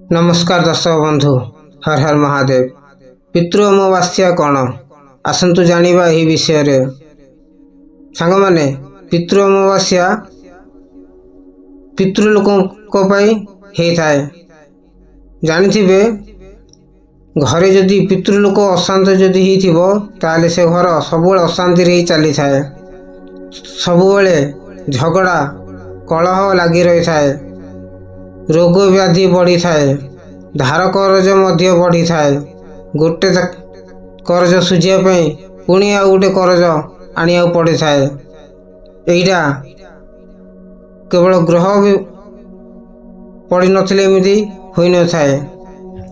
नमस्कार दर्शक बंधु, हर हर महादेव। पितृ अमावास्या कौन आसतु जानिबा एही विषय रे। सांग माने पितृ अमावास्या पितृ लोक हे थाए। जानिथिबे घरे जदि पितृलोक अशांत जदि हिथिबो ताले से घर सबुबले अशांति रे चली थाए। सबुबले झगड़ा कलह लगी रही थाए। रोग व्याधि बढ़ी थाए। धार करज मध्य बढ़ी थाए। गोटे करज सुझिया पुणी आ गोटे करज आनिया पड़ी थाए। एइटा केवल ग्रह भी पड़ी नथिले एमिति होई न थाए।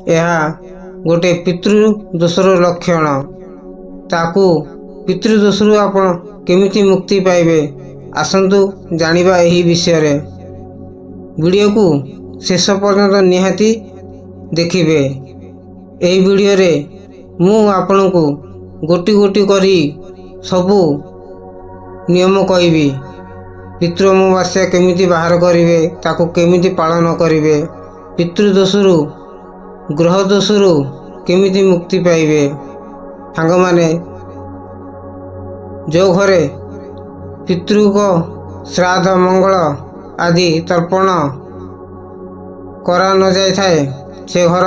यह गोटे पितृ दोषर लक्षण। ताकू पितृ दोषरु आपण केमिति मुक्ति पाइबे आसंतु जानिबा एही विषय रे। वीडियो को शेष पर्यंत निहाती देखिबे। एही वीडियो रे मु आपण को गोटी गोटी करी सबू नियम कहबी। पितृ अमावास्या केमिति बाहर करिवे, ताको केमिति पालन करिवे, पितृ दोषरु ग्रह दोषरु केमिति मुक्ति पाइबे। सांग माने जो घरे पितृ को श्राद्ध मंगल आदि तर्पण करा न जाय थाए से घर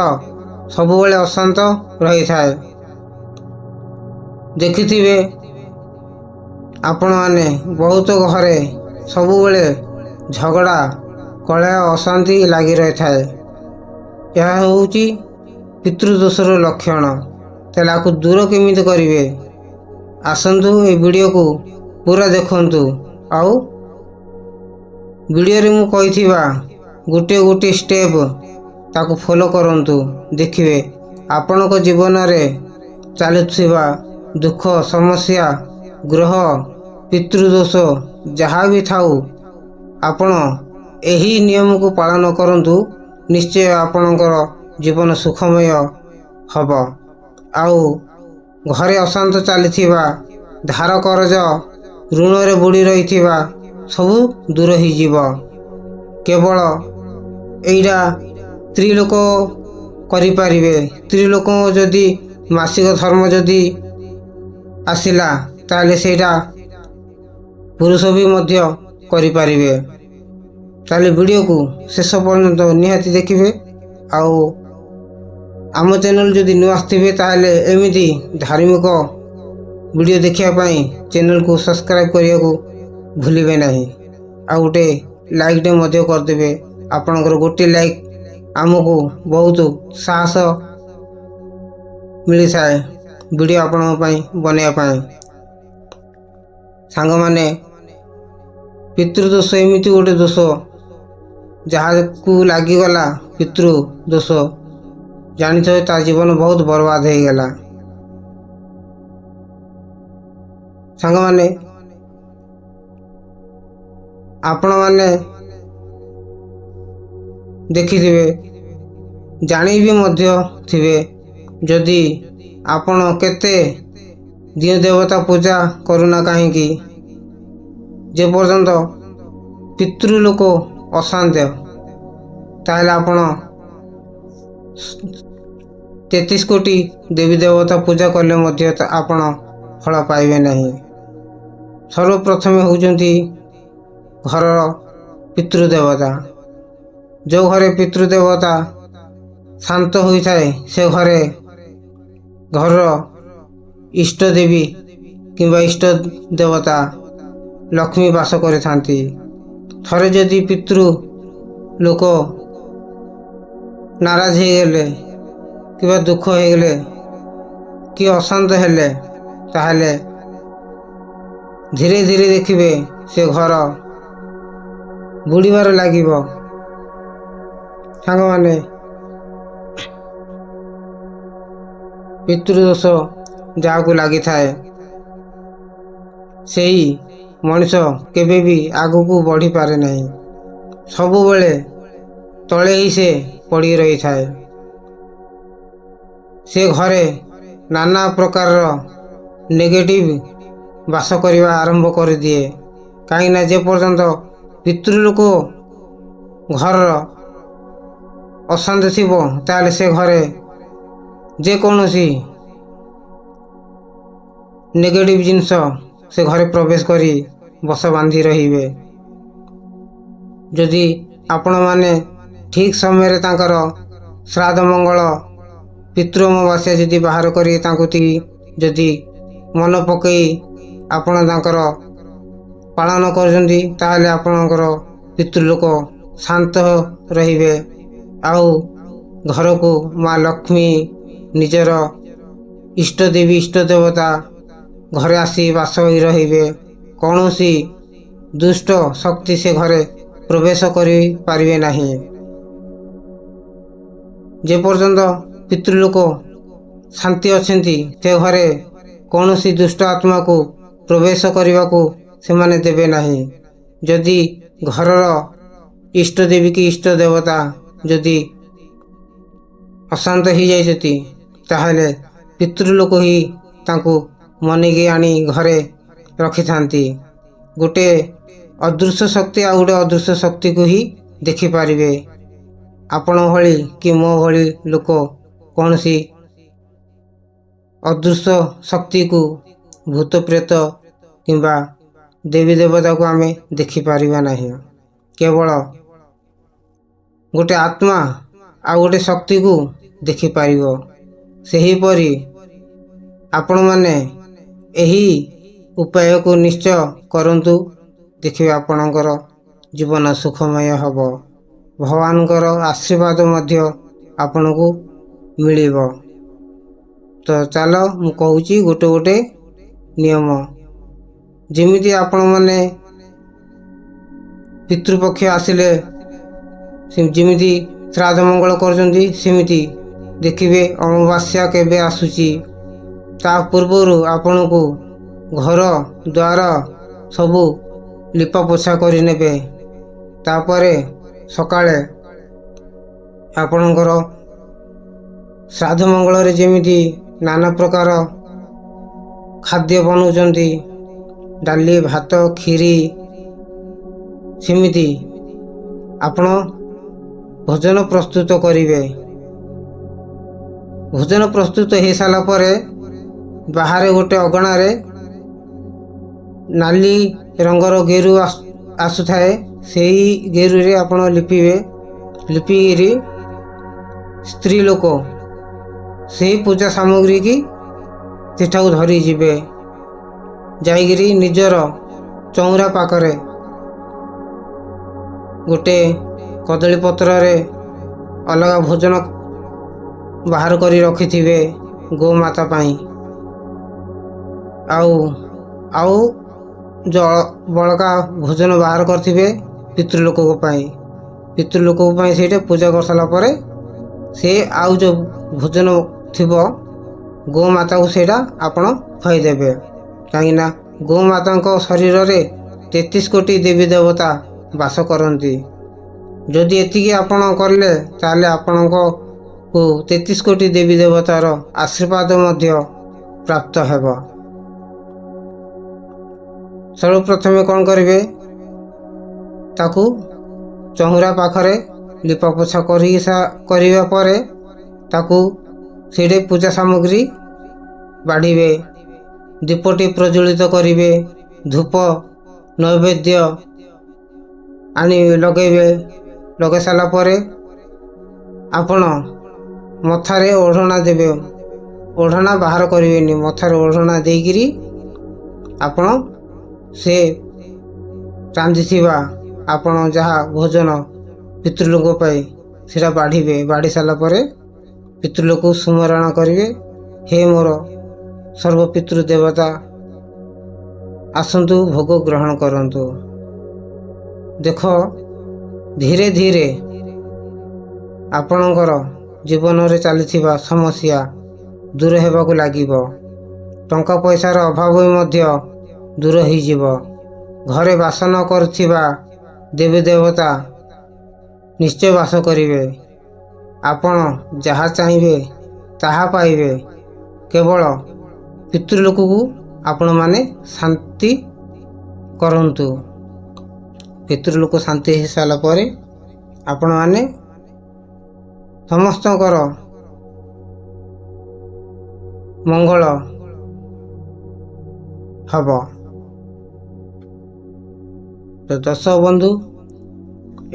सबुबले अशांत रही थाए। देखिथिबे आपण माने बहुत घरे सबुबले झगड़ा कलह अशांति लगी रही थाए। यह होउची पितृदोषर लक्षण। तेला को दूर केमिति करिवे आसंतु ए वीडियो को पूरा देखंतु। आउ वीडियो रे मु कहिथिबा गोटे गोटे स्टेप ताको फॉलो करंतु। देखिवे आपण को जीवन रे चालुथिबा दुख समस्या ग्रह पितृदोष जहाँ भी थाउ आपण एही नियम को पालन करंतु। निश्चय आपणकर जीवन सुखमय हब। आउ घरे अशांत चलीथिबा धार करज ऋण रे बुड़ी रहिथिबा सबू दूर ही जीव। केवल एइडा स्त्री लोक करि पारिबे। स्त्री लोक जदि मासिक धर्म जदि आसिला ताले सेटा पुरुष भी मध्य करि पारिबे। ताले वीडियो को शेष पर्यंत निहाती देखिबे। आउ आम चैनल जदि नु आस्थिबे ताले एमिति धार्मिक वीडियो देखिया पाई चैनल को सब्सक्राइब करिया को भूलिबे नहीं। आ गोटे लाइक टे मध्य कर देबे। आपनकर गोटे लाइक आमको बहुत साहस मिली थाए वीडियो आपण पाई बनेया पाई। सांग माने पितृ दोष एमिति गोटे दोष जहाँ को लागी गला पितृ दोष जानी थे ता जीवन बहुत बर्बाद हो गला। सांग माने आपण माने देखिथिबे जानी भी मध्य थिबे जदि आपण केते दिय देवता पूजा करुना कहीं जे पर्यंत पितृ लोक अशांत ताहले आपण 33 कोटी देवी देवता पूजा कले मध्य आपण फल पाइबे नहीं। सर्वप्रथम होउचंती घर पितृदेवता। जो घरे पितृदेवता शांत होई थाए से घरे घर इष्ट देवी किंबा इष्ट देवता लक्ष्मी वास करे थांती। थरे जदि पितृ लोक नाराज हो गले किंबा दुख हो गले कि अशांत हेले ताहले धीरे धीरे देखिबे से घर बुड़ीबार लागिब। सांग माने पितृदोष जहाँ को लगी थाए सेही मनुष्य केबे भी आगु को बढ़ी पारे नहीं। सबुबले तले ही से पड़ी रही थाए। से घरे नाना प्रकार नेगेटिव बास करवा आरंभ कर दिए। कहीं ना जे पर्यंत पितृलोक घर ଅଶାନ୍ତ ଥିବ ତାହେଲେ ସେ ଘରେ ଯେକୌଣସି ନେଗେଟିଭ ଜିନିଷ ସେ ଘରେ ପ୍ରବେଶ କରି ବସ ବାନ୍ଧି ରହିବେ। ଯଦି ଆପଣମାନେ ଠିକ୍ ସମୟରେ ତାଙ୍କର ଶ୍ରାଦ୍ଧ ମଙ୍ଗଳ ପିତୃ ଅମାବାସ୍ୟା ଯଦି ବାହାର କରି ତାଙ୍କୁ ଯଦି ମନେ ପକାଇ ଆପଣ ତାଙ୍କର ପାଳନ କରୁଛନ୍ତି ତାହେଲେ ଆପଣଙ୍କର ପିତୃଲୋକ ଶାନ୍ତ ରହିବେ। ଆଉ ଘରକୁ ମା ଲକ୍ଷ୍ମୀ ନିଜର ଇଷ୍ଟ ଦେବୀ ଇଷ୍ଟ ଦେବତା ଘରେ ଆସି ବାସ ହୋଇ ରହିବେ। କୌଣସି ଦୁଷ୍ଟ ଶକ୍ତି ସେ ଘରେ ପ୍ରବେଶ କରିପାରିବେ ନାହିଁ। ଯେପର୍ଯ୍ୟନ୍ତ ପିତୃଲୋକ ଶାନ୍ତି ଅଛନ୍ତି ସେ ଘରେ କୌଣସି ଦୁଷ୍ଟ ଆତ୍ମାକୁ ପ୍ରବେଶ କରିବାକୁ ସେମାନେ ଦେବେ ନାହିଁ। ଯଦି ଘରର ଇଷ୍ଟ ଦେବୀ କି ଇଷ୍ଟ ଦେବତା ଯଦି ଅଶାନ୍ତ ହୋଇଯାଇଛନ୍ତି ତାହେଲେ ପିତୃଲୋକ ହିଁ ତାଙ୍କୁ ମନେକି ଆଣି ଘରେ ରଖିଥାନ୍ତି। ଗୋଟେ ଅଦୃଶ୍ୟ ଶକ୍ତି ଆଉ ଗୋଟେ ଅଦୃଶ୍ୟ ଶକ୍ତିକୁ ହିଁ ଦେଖିପାରିବେ। ଆପଣ ଭଳି କି ମୋ ଭଳି ଲୋକ କୌଣସି ଅଦୃଶ୍ୟ ଶକ୍ତିକୁ ଭୂତ ପ୍ରେତ କିମ୍ବା ଦେବୀ ଦେବତାକୁ ଆମେ ଦେଖିପାରିବା ନାହିଁ। କେବଳ ଗୋଟେ ଆତ୍ମା ଆଉ ଗୋଟେ ଶକ୍ତିକୁ ଦେଖିପାରିବ। ସେହିପରି ଆପଣମାନେ ଏହି ଉପାୟକୁ ନିଶ୍ଚୟ କରନ୍ତୁ। ଦେଖିବେ ଆପଣଙ୍କର ଜୀବନ ସୁଖମୟ ହେବ। ଭଗବାନଙ୍କର ଆଶୀର୍ବାଦ ମଧ୍ୟ ଆପଣଙ୍କୁ ମିଳିବ। ତ ଚାଲ ମୁଁ କହୁଛି ଗୋଟେ ଗୋଟେ ନିୟମ। ଯେମିତି ଆପଣମାନେ ପିତୃପକ୍ଷ ଆସିଲେ ଯେମିତି ଶ୍ରାଦ୍ଧ ମଙ୍ଗଳ କରୁଛନ୍ତି ସେମିତି ଦେଖିବେ ଅମାବାସ୍ୟା କେବେ ଆସୁଛି ତା ପୂର୍ବରୁ ଆପଣଙ୍କୁ ଘର ଦ୍ୱାର ସବୁ ଲିପାପୋଛା କରିନେବେ। ତାପରେ ସକାଳେ ଆପଣଙ୍କର ଶ୍ରାଦ୍ଧ ମଙ୍ଗଳରେ ଯେମିତି ନାନା ପ୍ରକାର ଖାଦ୍ୟ ବନାଉଛନ୍ତି ଡାଲି ଭାତ କ୍ଷୀରି ସେମିତି ଆପଣ ଭୋଜନ ପ୍ରସ୍ତୁତ କରିବେ। ଭୋଜନ ପ୍ରସ୍ତୁତ ହୋଇସାରିଲା ପରେ ବାହାରେ ଗୋଟେ ଅଗଣାରେ ନାଲି ରଙ୍ଗର ଗେରୁ ଆସୁଥାଏ। ସେହି ଗେରୁରେ ଆପଣ ଲିପିବେ। ଲିପିକିରି ସ୍ତ୍ରୀ ଲୋକ ସେହି ପୂଜା ସାମଗ୍ରୀ କି ସେଠାକୁ ଧରି ଯିବେ। ଯାଇକିରି ନିଜର ଚଉରା ପାଖରେ ଗୋଟେ କଦଳୀ ପତ୍ରରେ ଅଲଗା ଭୋଜନ ବାହାର କରି ରଖିଥିବେ ଗୋମାତା ପାଇଁ। ଆଉ ବଳକା ଭୋଜନ ବାହାର କରିଥିବେ ପିତୃଲୋକଙ୍କ ପାଇଁ। ପିତୃଲୋକଙ୍କ ପାଇଁ ସେଇଟା ପୂଜା କରିସାରିଲା ପରେ ସେ ଆଉ ଯେଉଁ ଭୋଜନ ଥିବ ଗୋମାତାକୁ ସେଇଟା ଆପଣ ଖୁଆଇଦେବେ। କାହିଁକିନା ଗୋମାତାଙ୍କ ଶରୀରରେ 33 କୋଟି ଦେବୀ ଦେବତା ବାସ କରନ୍ତି। ଯଦି ଏତିକି ଆପଣ କଲେ ତାହେଲେ ଆପଣଙ୍କୁ 33 କୋଟି ଦେବୀ ଦେବତାର ଆଶୀର୍ବାଦ ମଧ୍ୟ ପ୍ରାପ୍ତ ହେବ। ସର୍ବପ୍ରଥମେ କ'ଣ କରିବେ, ତାକୁ ଚଉରା ପାଖରେ ଲିପାପୋଛା କରିବା ପରେ ତାକୁ ସେଇଠି ପୂଜା ସାମଗ୍ରୀ ବାଢ଼ିବେ। ଦୀପଟି ପ୍ରଜ୍ୱଳିତ କରିବେ। ଧୂପ ନୈବେଦ୍ୟ ଆଣି ଲଗାଇବେ। ଲଗାଇ ସାରିଲା ପରେ ଆପଣ ମଥାରେ ଓଢ଼ଣା ଦେବେ। ଓଢ଼ଣା ବାହାର କରିବେନି। ମଥାରେ ଓଢ଼ଣା ଦେଇକିରି ଆପଣ ସେ ରାନ୍ଧିଥିବା ଆପଣ ଯାହା ଭୋଜନ ପିତୃଲୋକ ପାଇଁ ସେଇଟା ବାଢ଼ିବେ। ବାଢ଼ି ସାରିଲା ପରେ ପିତୃଲୋକକୁ ସ୍ମରଣ କରିବେ, ହେ ମୋର ସର୍ବ ପିତୃ ଦେବତା ଆସନ୍ତୁ ଭୋଗ ଗ୍ରହଣ କରନ୍ତୁ। ଦେଖ ଧୀରେ ଧୀରେ ଆପଣଙ୍କର ଜୀବନରେ ଚାଲିଥିବା ସମସ୍ୟା ଦୂର ହେବାକୁ ଲାଗିବ। ଟଙ୍କା ପଇସାର ଅଭାବ ମଧ୍ୟ ଦୂର ହୋଇଯିବ। ଘରେ ବାସ ନ କରୁଥିବା ଦେବୀ ଦେବତା ନିଶ୍ଚୟ ବାସ କରିବେ। ଆପଣ ଯାହା ଚାହିଁବେ ତାହା ପାଇବେ। କେବଳ ପିତୃଲୋକକୁ ଆପଣମାନେ ଶାନ୍ତି କରନ୍ତୁ। ପିତୃଲୋକ ଶାନ୍ତି ହୋଇସାରିଲା ପରେ ଆପଣମାନେ ସମସ୍ତଙ୍କର ମଙ୍ଗଳ ହେବ। ତ ଦର୍ଶକ ବନ୍ଧୁ,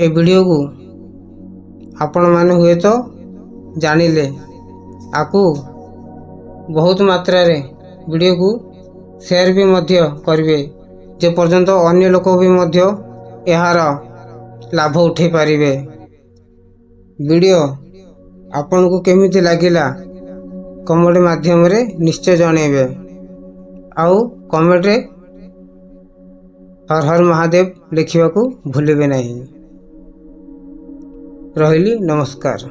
ଏ ଭିଡ଼ିଓକୁ ଆପଣମାନେ ହୁଏତ ଜାଣିଲେ, ଆକୁ ବହୁତ ମାତ୍ରାରେ ଭିଡ଼ିଓକୁ ସେୟାର ବି ମଧ୍ୟ କରିବେ, ଯେ ପର୍ଯ୍ୟନ୍ତ ଅନ୍ୟ ଲୋକ ବି ମଧ୍ୟ ଏହାର ଲାଭ ଉଠାଇ ପାରିବେ। ଭିଡ଼ିଓ ଆପଣଙ୍କୁ କେମିତି ଲାଗିଲା କମେଣ୍ଟ ମାଧ୍ୟମରେ ନିଶ୍ଚୟ ଜଣାଇବେ। ଆଉ କମେଣ୍ଟରେ ହର ହର ମହାଦେବ ଲେଖିବାକୁ ଭୁଲିବେ ନାହିଁ। ରହିଲି, ନମସ୍କାର।